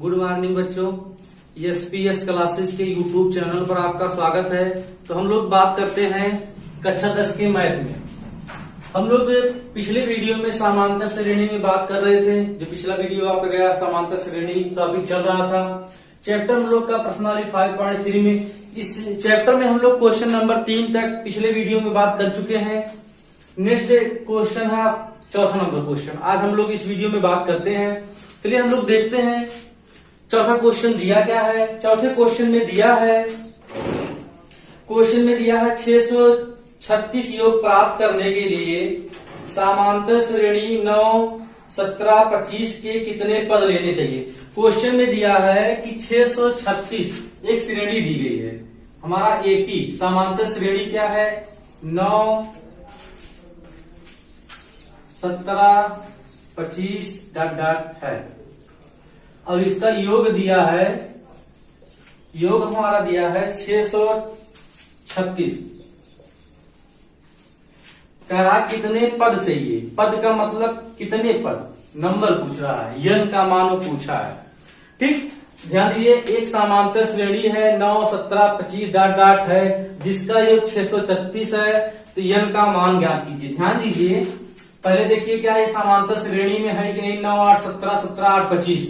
Good morning बच्चों, SPS classes के YouTube channel पर आपका स्वागत है। तो हम लोग बात करते हैं कक्षा 10 के मैथ में। हम लोग पिछले वीडियो में समांतर श्रेणी में बात कर रहे थे। जो पिछला वीडियो आपका गया समांतर श्रेणी टॉपिक चल रहा था। चैप्टर हम लोग का प्रश्नावली 5.3 में, इस चैप्टर में हम लोग क्वेश्चन नंबर 3 तक पिछले वीडियो में बात कर चुके हैं। नेक्स्ट क्वेश्चन है चौथा नंबर क्वेश्चन। आज हम लोग इस वीडियो में बात करते हैं। चलिए हम लोग देखते हैं चौथा क्वेश्चन दिया क्या है। चौथे क्वेश्चन में दिया है 636 योग प्राप्त करने के लिए समांतर श्रेणी 9, 17, 25 के कितने पद लेने चाहिए। क्वेश्चन में दिया है कि 636 एक श्रेणी दी गई है। हमारा एपी समांतर श्रेणी क्या है, 9, 17, 25 डॉट डॉट है। और इसका योग दिया है, योग हमारा दिया है 636। कह रहा कितने पद चाहिए। पद का मतलब कितने पद, नंबर पूछ रहा है, यन का मान पूछा है। ठीक, ध्यान दीजिए। एक समांतर श्रेणी है 9, 17, 25 डॉट डॉट है, जिसका योग 636 है। तो यन का मान ज्ञात कीजिए। ध्यान दीजिए, पहले देखिए क्या ये समांतर श्रेणी में है कि नहीं। 9, 8, 17, 17, 8, 25।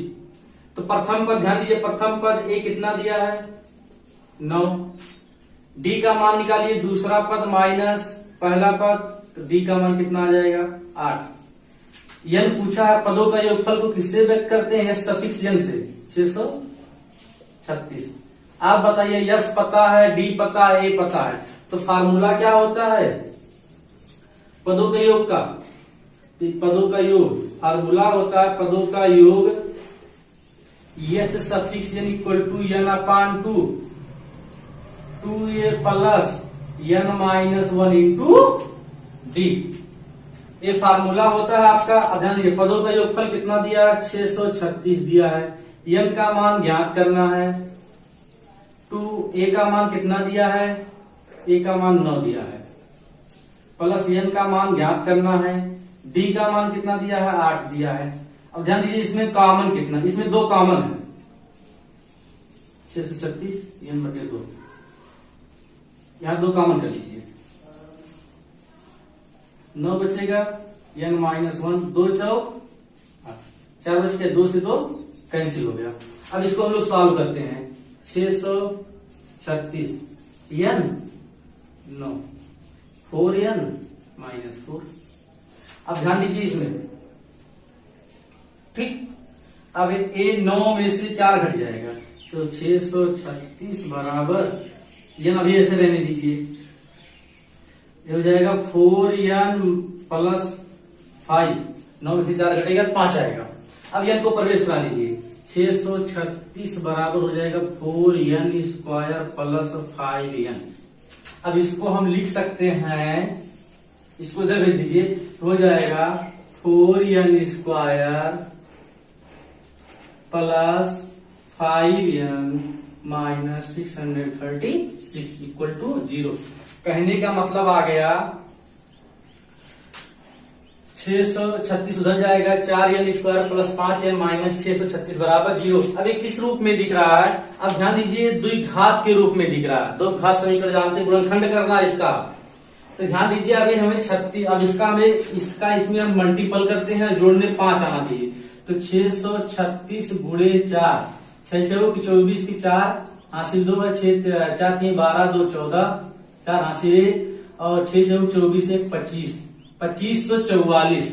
तो प्रथम पद ध्यान दीजिए, प्रथम पद ए कितना दिया है, 9। डी का मान निकालिए, दूसरा पद माइनस पहला पद, तो डी का मान कितना आ जाएगा, 8। यन पूछा है, पदों का योगफल को किससे व्यक्त करते हैं, सफिक्स यन से, 636। आप बताइए, यस पता है, डी पता है, ए पता है, तो फार्मूला क्या होता है पदों के योग का। पदों का योग फार्मूला होता है पदों का योग, S suffix n equal to n upon 2a plus n minus 1 into D. ये फार्मूला होता है आपका। ध्यान दीजिए, पदों का योगफल कितना दिया है, 636 दिया है। यन का मान ज्ञात करना है। 2a का मान कितना दिया है, a का मान 9 दिया है, प्लस यन का मान ज्ञात करना है। डी का मान कितना दिया है, 8 दिया है। अब ध्यान दीजिए, इसमें कॉमन कितना, इसमें 2 कॉमन है, 636 यन बटे 2। यहां 2 कॉमन कर लीजिए, 9 बचेगा, यन माइनस 1, 2 4 4 बच के 2 से 2 कैंसिल हो गया। अब इसको हम लोग सॉल्व करते हैं। 636 यन 9, 4 यन माइनस 4। अब ध्यान दीजिए इसमें, ठीक। अब ए 9 में से 4 घट जाएगा, तो 636 बराबर यन, अभी ऐसे रहने दीजिए, ये हो जाएगा 4n प्लस 5। 9 में से 4 घटेगा तो 5 आएगा। अब यन को प्रवेश करा लीजिए, 636 बराबर हो जाएगा 4n स्क्वायर प्लस 5n। अब इसको हम लिख सकते हैं, इसको इधर भेज दीजिए, हो जाएगा 4n square plus 5n minus 636 equal to 0। कहने का मतलब आ गया 636 उधर जाएगा, 4n square plus 5n minus 636 बराबर 0। अब ये किस रूप में दिख रहा है, अब ध्यान दीजिए, द्विघात के रूप में दिख रहा है। दो घात समीकरण जानते हैं, गुणनखंड करना है इसका। तो ध्यान दीजिए, अभी हमें 36, अब इसका इसमें हम मल्टीपल करते हैं, जोड़ने 5 आना चाहिए। तो 636 गुणे 4, 6 चौक 24 की 4 हासिल 2 है, 6 4 3 12 2 14, 4 हासिल 1, और 6 चौक 24 1 25, 2544।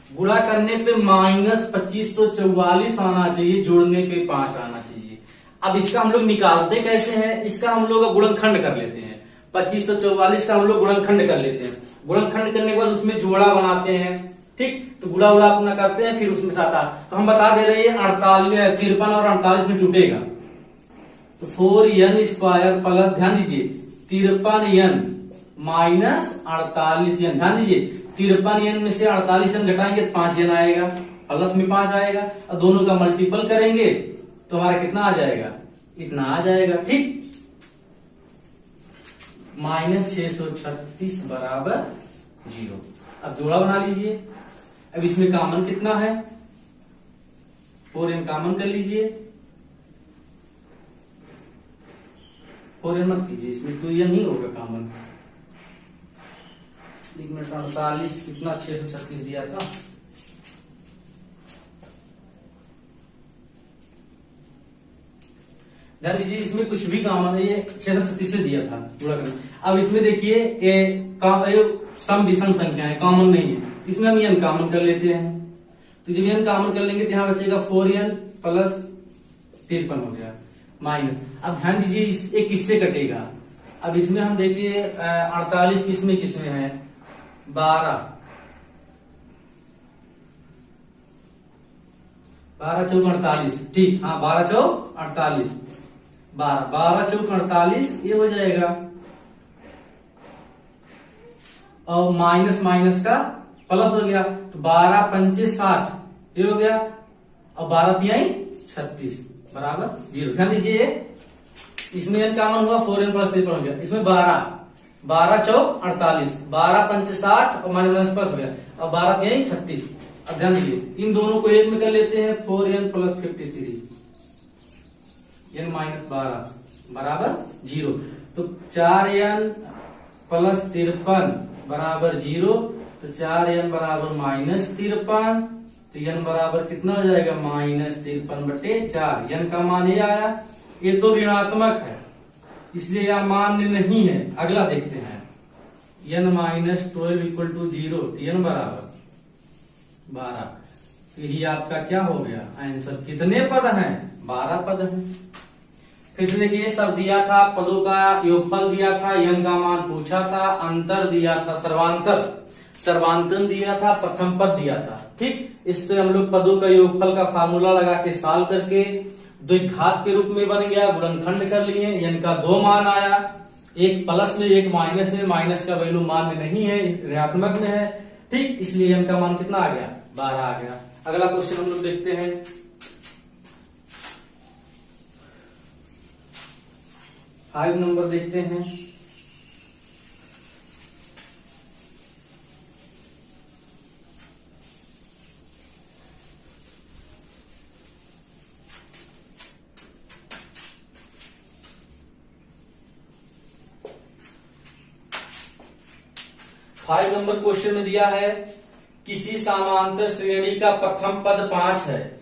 गुणा करने पे माइनस 2544 आना चाहिए, जोड़ने पे 5 आना चाहिए। अब इसका हम लोग निकालते कैसे हैं, इसका हम लोग गुणनखंड कर लेते हैं। 2544 का हम लोग गुणनखंड कर लेते हैं। गुणनखंड करने के बाद उसमें जोड़ा बनाते हैं, ठीक। तो गुणा उड़ा अपना करते हैं, फिर उसमें साथ। तो हम बता दे रहे हैं 48, 53 और 48 में टूटेगा, तो 4n स्क्वायर प्लस, ध्यान दीजिए, 53n माइनस 48n। ध्यान दीजिए, 53n में से 48n घटाएंगे तो 5n आएगा, प्लस में 5 आएगा, और दोनों का मल्टीपल करेंगे तो हमारा कितना आ जाएगा, इतना आ जाएगा, ठीक। माइनस 636 बराबर 0। अब जोड़ा बना लीजिए। अब इसमें कॉमन कितना है, 4n कॉमन कर लीजिए, 4n मत कीजिए, इसमें 2n नहीं होगा कॉमन। 1 मिनट 48 कितना 636 दिया था, ध्यान दीजिए इसमें कुछ भी कॉमन है, ये 636 से दिया था पूरा करना। अब इसमें देखिए सम विषम संख्या है, कॉमन नहीं है, इसमें हम n कॉमन कर लेते हैं। तो जब n कॉमन कर लेंगे तो यहाँ बचेगा 4n प्लस 53 हो गया माइनस। अब ध्यान दीजिए एक किससे कटेगा, अब इसमें हम देखिए 48 किसमें किसमें है, 12 चौक 48, ठीक, हाँ 12 चौक 48, 12 चौक 48 ये हो जाएगा, और माइनस माइनस का प्लस हो गया, तो 12 पंचे 60 ये हो गया, और 12 तिहाई 36 बराबर 0। ध्यान दीजिए इसमें n कॉमन हुआ, 4n प्लस 3 हो गया, इसमें 12 चौक 48, 12 पंचे 60 और माइनस प्लस हो गया, और 12 तिहाई 36। अब ध्यान दीजिए इन दोनों को एक में कर लेते हैं, 4n प्लस 53 n माइनस 12 बराबर 0। तो 4n प्लस 53 बराबर 0, तो 4n बराबर माइनस 53, तो n बराबर कितना हो जाएगा माइनस 53/4। n का मान ये आया, ये तो ऋणात्मक है इसलिए यह मान्य नहीं है। अगला देखते हैं, n minus 12 equal to 0, n बराबर 12, यही आपका क्या हो गया आंसर। कितने पद हैं, 12 पद हैं। फिर से देखिए सब दिया था, पदों का योगफल दिया था, n का मान पूछा था, अंतर दिया था, सर्वांतरण दिया था, प्रथम पद दिया था। ठीक, इससे हम लोग पदों का योगफल का फार्मूला लगा के सॉल्व करके द्विघात के रूप में बन गया, गुणनखंड कर लिए, n का 2 मान आया, एक प्लस में एक माइनस में, माइनस का वैल्यू मान्य नहीं है, ऋणात्मक में है। ठीक, इसलिए n का मान कितना आ गया 12 आ गया। अगला क्वेश्चन हम लोग देखते हैं, 5 नंबर देखते हैं। फाइव नंबर क्वेश्चन में दिया है, किसी समांतर श्रेणी का प्रथम पद 5 है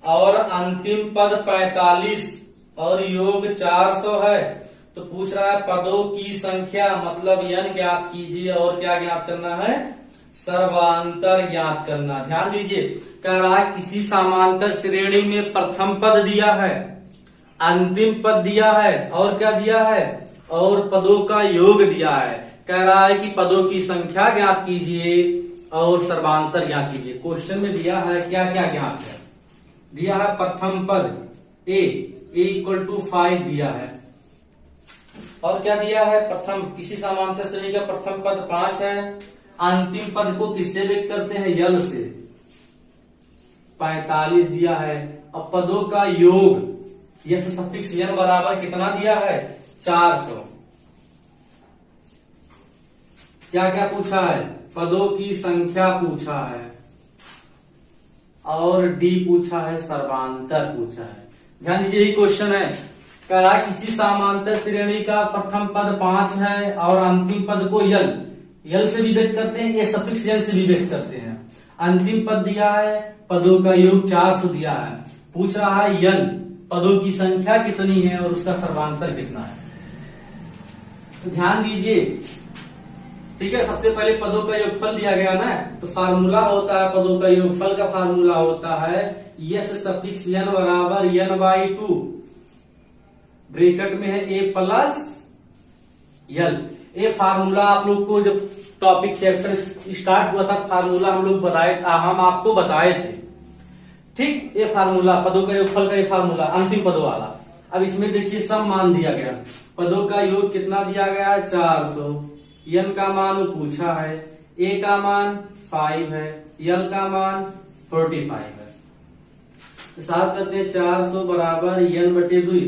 और अंतिम पद 45 और योग 400 है, तो पूछ रहा है पदों की संख्या मतलब n ज्ञात कीजिए, और क्या ज्ञात करना है, सर्वांतर ज्ञात करना। ध्यान दीजिए कह रहा है किसी समांतर श्रेणी में प्रथम पद दिया है, अंतिम पद दिया है, और क्या दिया है, और पदों का योग दिया है। कह रहा है कि पदों की संख्या ज्ञात कीजिए और सर्वांतर ज्ञात कीजिए। क्वेश्चन में दिया है क्या क्या ज्ञात है, दिया है प्रथम पद a इक्वल टू 5 दिया है, और क्या दिया है, प्रथम किसी समांतर श्रेणी का प्रथम पद 5 है, अंतिम पद को किससे व्यक्त करते हैं, यल से, 45 दिया है, अब पदों का योग यह सफिक्स n बराबर कितना दिया है 400। क्या क्या पूछा है, पदों की संख्या पूछा है, और डी पूछा है, सर्वांतर पूछा है। ध्यान दीजिए यही क्वेश्चन है, कह रहा है किसी समांतर श्रेणी का प्रथम पद 5 है और अंतिम पद को यल से भी व्यक्त करते हैं, ये सफिक्स यल से भी व्यक्त करते हैं। अंतिम पद दिया है, पदों का योग 400 दिया है, पूछ रहा है यल पदों की संख्या कितनी है और उसका सर्वांतर कितना है। तो ध्यान दीजिए, ठीक है, सबसे पहले पदों का योगफल दिया गया ना, तो फार्मूला होता है, पदों का योगफल का फार्मूला होता है यस सफिक्स n बराबर n/2, ब्रैकेट में है a प्लस यल। ये फार्मूला आप लोग को जब टॉपिक चैप्टर स्टार्ट हुआ था, फार्मूला हम आपको बताए थे। ठीक, ये फार्मूला पदों का योगफल का ये फार्मूला अंतिम पदों वाला। अब इसमें देखिए सब मान दिया गया, पदों का योग कितना दिया गया है 400, n का मान पूछा है, a का मान 5 है, l का मान 45 है। तो साथ करते हैं 400 बराबर n/2,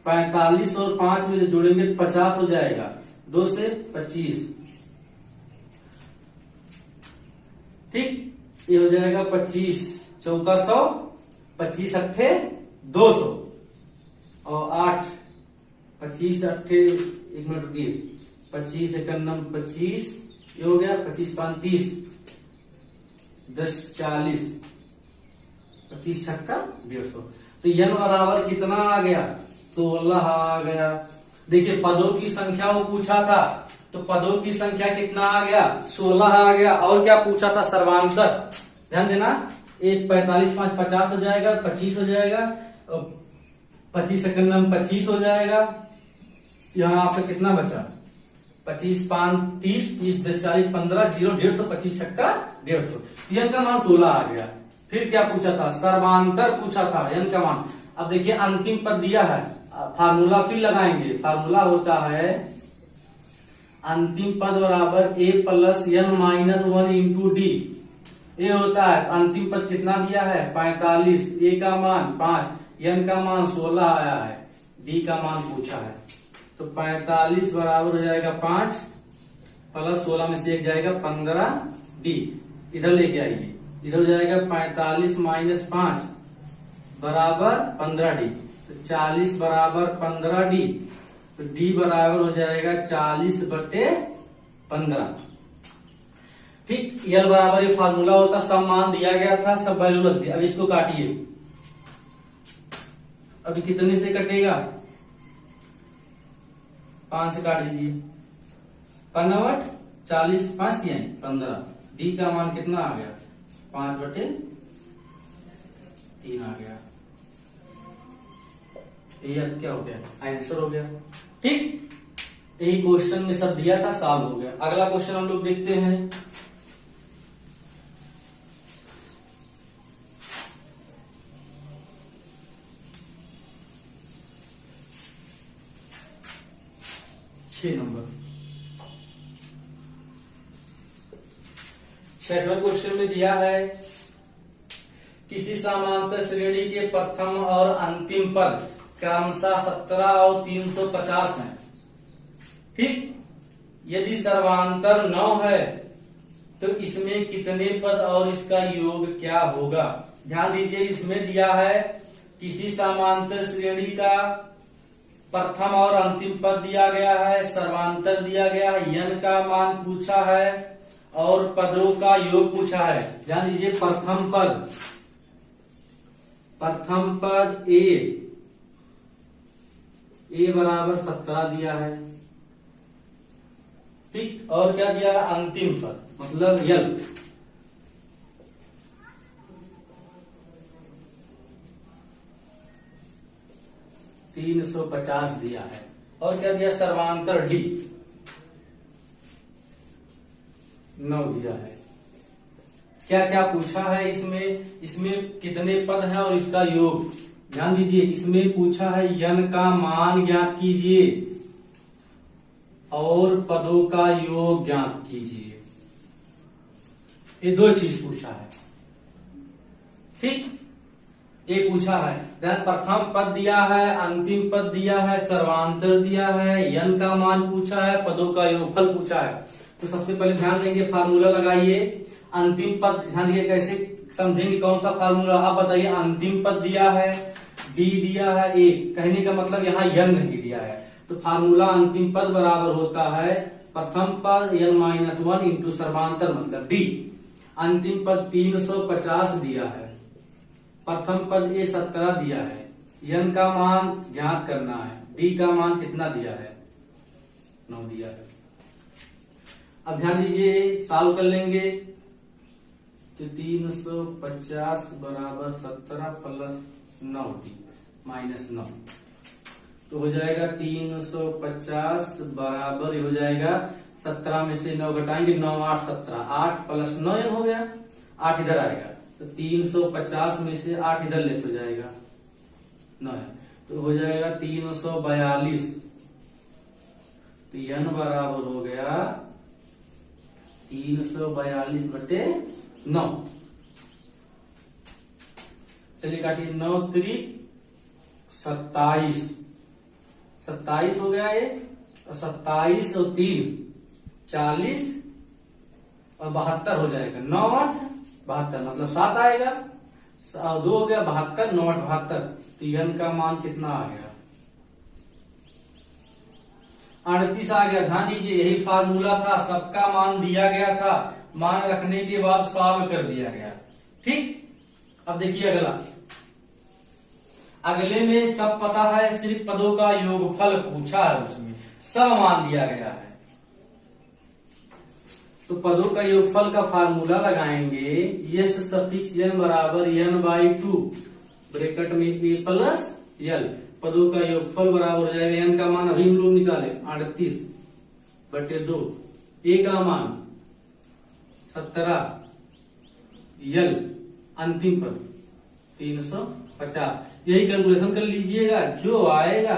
45 और 5 में जोड़ेंगे 50 हो जाएगा, 2 से 25। ठीक, ये हो जाएगा 25 चौका 100, 25 अट्ठे 200 और 8 25 अट्ठे, एक मिनट रुकिए, 25 एकन्नम 25, ये हो गया 25 5 30, 10 40, 25 छक्का 150। तो n बराबर कितना आ गया? 16 आ गया। देखिए पदों की संख्या वो पूछा था, तो पदों की संख्या कितना आ गया? 16 आ गया। और क्या पूछा था? सर्वांतर। ध्यान देना, एक 45 5 50 हो जाएगा, 25 हो जाएगा, 25 एकन्नम 25 हो जाएगा। यहाँ आपका कितना बचा? 25 5 30, 30 10 40 15, 0 150, 25 छक्का 150। n का मान 16 आ गया। फिर क्या पूछा था? सर्वांतर पूछा था, n का मान। अब देखिए अंतिम पद दिया है, फार्मूला फिर लगाएंगे। फार्मूला होता है अंतिम पद बराबर a plus n minus 1 into D. ये होता है अंतिम पद कितना दिया है? 45, a का मान 5, n का मान 16 आया है, d का मान पूछा है। तो 45 बराबर हो जाएगा 5 प्लस 16 में से एक जाएगा 15 डी। इधर लेके आइए, इधर हो जाएगा 45 माइनस 5 बराबर 15 डी। तो 40 बराबर 15 डी, तो डी बराबर हो जाएगा 40/15। ठीक, यल बराबर ये फार्मूला होता, सब मान दिया गया था, सब वैल्यू रख दिया। अब इसको काटिए, अभी कितने से कटेगा? 5 से काट दीजिए, 5 40, 5 दिए 15। डी का मान कितना आ गया? 5/3 आ गया। ये अब क्या हो गया? आंसर हो गया। ठीक, यही क्वेश्चन में सब दिया था, सॉल्व हो गया। अगला क्वेश्चन हम लोग देखते हैं। छठवें क्वेश्चन में दिया है किसी समांतर श्रेणी के प्रथम और अंतिम पद क्रमशः 17 और 350 है। ठीक, यदि सर्वांतर 9 है तो इसमें कितने पद और इसका योग क्या होगा? ध्यान दीजिए, इसमें दिया है किसी समांतर श्रेणी का प्रथम और अंतिम पद दिया गया है, सर्वांतर दिया गया है, n का मान पूछा है और पदों का योग पूछा है। ध्यान दीजिए, प्रथम पद ए बराबर 17 दिया है। ठीक, और क्या दिया है? अंतिम पद मतलब यल, $350 दिया है। और क्या दिया? सर्वांतर डी 9 दिया है। क्या क्या पूछा है इसमें कितने पद हैं और इसका योग। ध्यान दीजिए, इसमें पूछा है n का मान ज्ञात कीजिए और पदों का योग ज्ञात कीजिए। ये 2 चीज पूछा है। ठीक, ये पूछा है, प्रथम पद दिया है, अंतिम पद दिया है, सर्वांतर दिया है, n का मान पूछा है, पदों का योगफल पूछा है। तो सबसे पहले ध्यान देंगे, फार्मूला लगाइए। अंतिम पद ध्यान दिए, कैसे समझेंगे कौन सा फार्मूला? आप बताइए। अंतिम पद दिया है, डी दिया है, ए, कहने का मतलब यहाँ n नहीं दिया है। तो फार्मूला अंतिम पद बराबर होता है प्रथम पद n-1 इंटू सर्वांतर मतलब डी। अंतिम पद 350 दिया है, प्रथम पद ए 17 दिया है, n का मान ज्ञात करना है, डी का मान कितना दिया है? 9 दिया है। अब ध्यान दीजिए, सॉल्व कर लेंगे तो 350 बराबर 17 प्लस 9d माइनस 9, तो हो जाएगा 350 बराबर हो जाएगा 17 में से 9 घटाएंगे, 9 8 17, 8 प्लस 9 हो गया, 8 इधर आएगा तो 350 में से 8 इधर लेस हो जाएगा 9, तो हो जाएगा 342। तो n बराबर हो गया 342/9। चलिए काटिए, 9 3 27, 27 हो गया ये, और 27 और 3 40 और 72 हो जाएगा, 9 8 72 मतलब 7 आएगा। दो हो गया 72, 9 72, तो n का मान कितना आ गया 38 आ गया। ध्यान दीजिए यही फार्मूला था, सबका मान दिया गया था, मान रखने के बाद सॉल्व कर दिया गया। ठीक, अब देखिए अगले में सब पता है, सिर्फ पदों का योगफल पूछा है, उसमें सब मान दिया गया है। तो पदों का योगफल का फार्मूला लगाएंगे, यस सफिक्स n बराबर n/2 ब्रैकेट में a प्लस l, पदों का योगफल बराबर हो जाएगा n का मान अभी हम लोग निकाले 38/2, a का मान 17, l अंतिम पद 350। यही कैलकुलेशन कर लीजिएगा, जो आएगा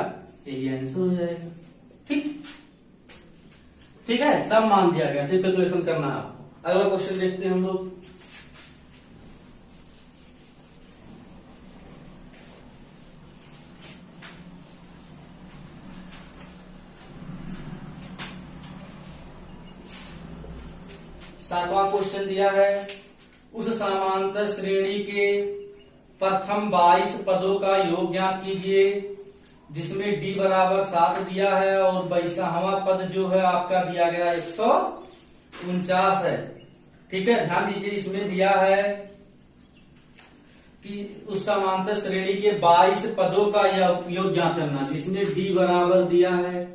यही आंसर हो जाएगा। ठीक, ठीक है, सब मान दिया गया, सिर्फ कैलकुलेशन करना है आपको। अगला क्वेश्चन देखते हैं हम लोग। सातवां क्वेश्चन दिया है, उस समांतर श्रेणी के प्रथम 22 पदों का योग ज्ञात कीजिए, जिसमें d बराबर 7 दिया है और 22वां पद जो है आपका दिया गया 149 है। ठीक है, ध्यान दीजिए इसमें दिया है कि उस समांतर श्रेणी के 22 पदों का योग ज्ञात करना, जिसमें d बराबर दिया है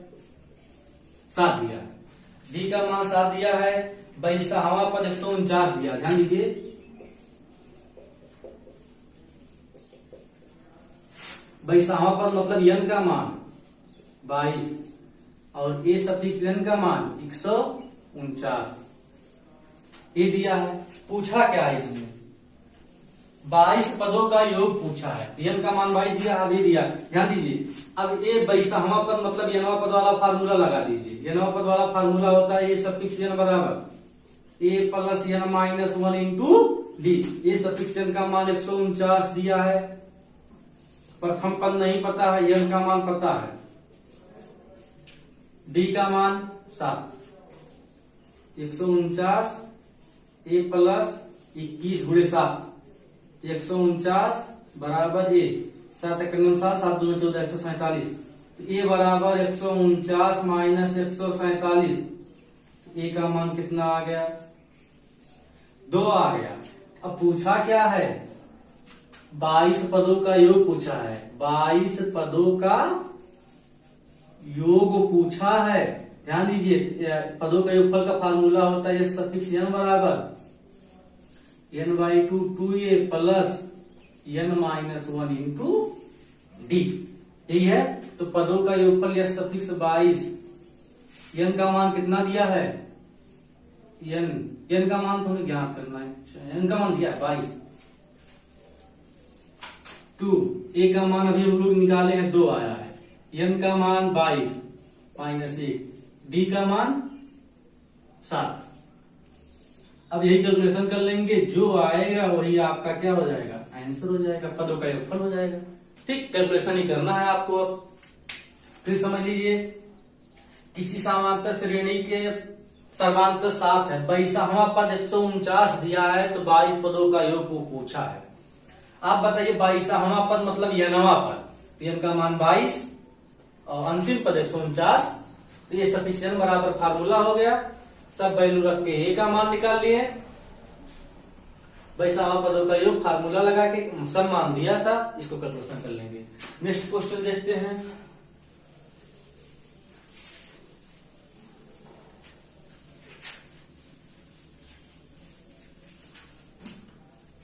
7 दिया है, d का मान 7 दिया है, 22वां पद 149 दिया। ध्यान दीजिए 22वां पद मतलब n का मान 22 और a सफिक्स n का मान 149, ये दिया है। पूछा क्या है इसमें, 22 पदों का योग पूछा है, n का मान 22 दिया है, दिया। ध्यान दीजिए अब a 22वां पद मतलब nवां पद वाला फार्मूला लगा दीजिए। nवां पद वाला फार्मूला होता है a सफिक्स n बराबर a plus n minus 1 into D. a suffix n का मान 149 दिया है, प्रथम पद नहीं पता है, n का मान पता है, d का मान 7, 149 a प्लस 21 गुणे 7, 149 बराबर a, 7 1 7, 7 2 14, 147, तो a बराबर 149 माइनस 147, a का मान कितना आ गया 2 आ गया। अब पूछा क्या है, 22 पदों का योग पूछा है, 22 पदों का योग पूछा है। ध्यान दीजिए पदों का योगफल का फार्मूला होता है सफिक्स n बराबर n/2 2a plus n minus 1 into D, यही है। तो पदों का योगफल यह सफिक्स 22, n का मान कितना दिया है, n का मान तो हमें ज्ञात करना है, n का मान दिया है 22, 2 a का मान अभी हम लोग निकाले हैं 2 आया है, n का मान 22 माइनस 1, d का मान 7। अब यही कैलकुलेशन कर लेंगे, जो आएगा वही आपका क्या हो जाएगा आंसर हो जाएगा, पदों का योगफल हो जाएगा। ठीक, कैलकुलेशन ही करना है आपको। अब फिर समझ लीजिए, किसी समांतर श्रेणी के सर्वांतर 7 है, 22वां पद 149 दिया है, तो 22 पदों का योग को पूछा है। आप बताइए 22वां पद मतलब nवां पद, तो n का मान 22 और अंतिम पद 149, तो ये सफिक्स n बराबर फार्मूला हो गया। सब वैल्यू रख के a का मान निकाल लिए, 22वां पदों का योग फार्मूला लगा के सब मान दिया था, इसको कैलकुलेशन कर लेंगे। नेक्स्ट क्वेश्चन देखते हैं।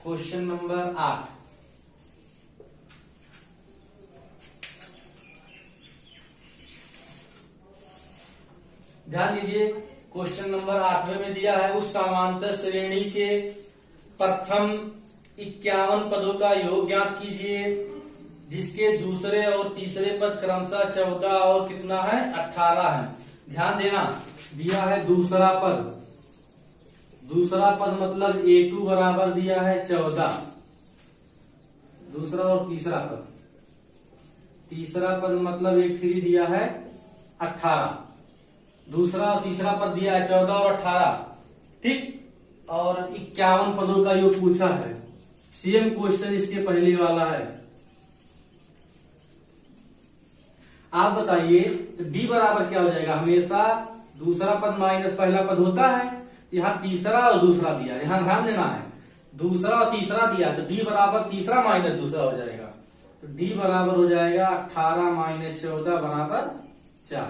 क्वेश्चन नंबर 8, ध्यान दीजिए क्वेश्चन नंबर 8वें में दिया है, उस समांतर श्रेणी के प्रथम 51 पदों का योग ज्ञात कीजिए, जिसके दूसरे और तीसरे पद क्रमशः 14 और कितना है 18 है। ध्यान देना, दिया है दूसरा पद, दूसरा पद मतलब a2 बराबर दिया है 14, दूसरा और तीसरा पद, तीसरा पद मतलब a3 दिया है 18, दूसरा और तीसरा पद दिया है 14 और 18। ठीक, और 51 पदों का योग पूछा है, सेम क्वेश्चन इसके पहले वाला है। आप बताइए तो डी बराबर क्या हो जाएगा, हमेशा दूसरा पद माइनस पहला पद होता है। यहाँ तीसरा और दूसरा दिया, यहाँ ध्यान देना है, दूसरा और तीसरा दिया तो डी बराबर तीसरा माइनस दूसरा हो जाएगा। तो डी बराबर हो जाएगा 18 माइनस 14 बराबर 4।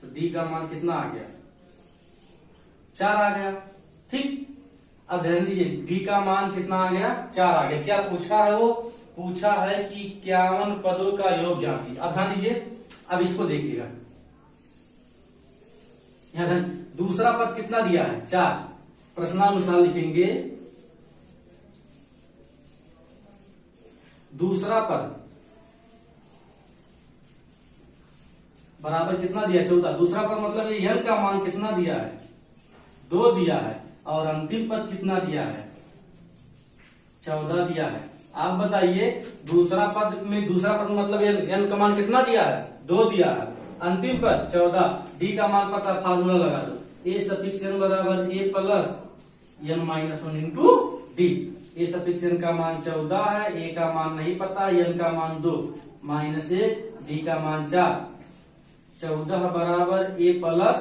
तो डी का मान कितना आ गया, 4 आ गया। ठीक, अब ध्यान दीजिए डी का मान कितना आ गया, 4 आ गया। क्या पूछा है, वो पूछा है कि 51 पदों का योग ज्ञात। अब ध्यान दीजिए, अब इसको देखिएगा, यहां दूसरा पद कितना दिया है, 4। प्रश्नानुसार लिखेंगे दूसरा पद बराबर कितना दिया, 14। दूसरा पद मतलब ये n का मान कितना दिया है, 2 दिया है, और अंतिम पद कितना दिया है, 14 दिया है। आप बताइए दूसरा पद में, दूसरा पद मतलब n का मान कितना दिया है, 2 दिया है, अंतिम पद 14, डी का मान पता, फार्मूला लगा दो, ए सफिक्स n बराबर a plus n minus 1 into D. A suffix n का मान 14 है, a का मान नहीं पता, n का मान 2 माइनस 1, डी का मान 4। 14 बराबर a प्लस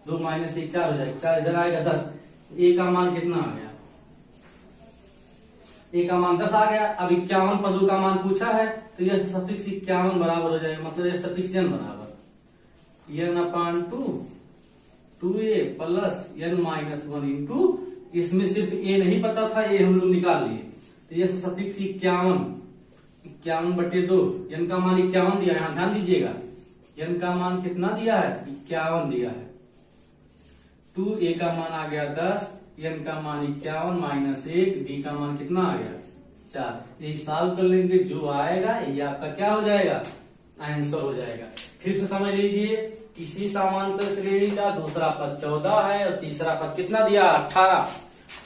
2 माइनस 1, 4 हो जाएगा, 4 इधर आएगा 10। a का मान कितना आ गया, a का मान 10 आ गया। अब 51 पदों का मान पूछा है, तो यह सफिक्स 51 बराबर हो जाएगा, मतलब यह सफिक्स n बराबर n अपान 2a plus n minus 1 into, इसमें सिर्फ a नहीं पता था, a हम लोग निकाल लिए, तो यह सफिक्स 51 बटे 2, n का मान 51 दिया है। यहाँ ध्यान दीजिएगा n का मान कितना दिया है, 51 दिया है। 2a का मान आ गया 10, n का मान 51 माइनस 1, डी का मान कितना आ गया, 4। यही सॉल्व कर लेंगे, जो आएगा ये आपका क्या हो जाएगा, आंसर हो जाएगा। फिर से समझ लीजिए, किसी समांतर श्रेणी का दूसरा पद 14 है और तीसरा पद कितना दिया, 18।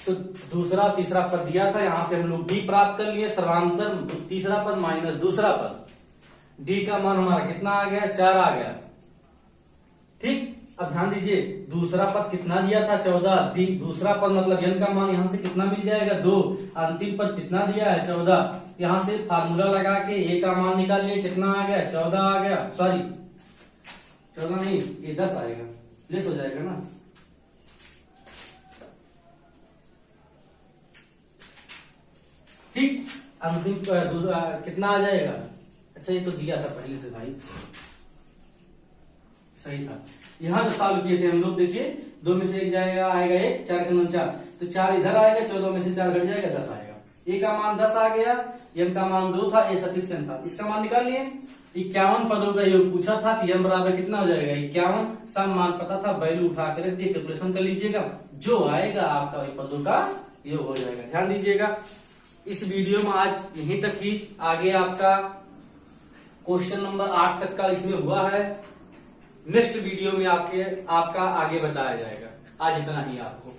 तो दूसरा तीसरा पद दिया था, यहां से हम लोग डी प्राप्त कर लिए, सर्वांतर तीसरा पद माइनस दूसरा पद, डी का मान हमारा कितना आ गया, 4 आ गया। ठीक, अब ध्यान दीजिए दूसरा पद कितना दिया था, 14, डी दूसरा पद मतलब n का मान यहां से कितना मिल जाएगा, 2, अंतिम पद कितना दिया है, 14। यहां से फार्मूला लगा के a का मान निकालिए, कितना आ गया, 14 आ गया, सॉरी 14 नहीं, ये 10 आएगा, लेस हो जाएगा ना। ठीक, अंतिम दूसरा कितना आ जाएगा, अच्छा ये तो दिया था पहले से भाई, सही था। यहां जो सॉल्व किए थे हम लोग, देखिए 2 में से 1 जाएगा, आएगा 1, 4 के 9 4, तो 4 इधर आएगा, 14 में से 4 घट जाएगा, 10 आएगा। ए का मान 10 आ गया, n का मान 2 था, ए सफिक्स n था, इसका मान निकाल लिए। 51 पदों का योग पूछा था, तो n बराबर कितना हो जाएगा, 51। सब मान पता था, वैल्यू उठा कर रख दिए, कैलकुलेशन कर लीजिएगा, जो आएगा आपका वही पदों का योग हो जाएगा। ध्यान दीजिएगा, इस वीडियो में आज यहीं तक ही, आगे आपका क्वेश्चन नंबर 8 तक का इसमें हुआ है, नेक्स्ट वीडियो में आपका आगे बताया जाएगा। आज इतना ही आपको।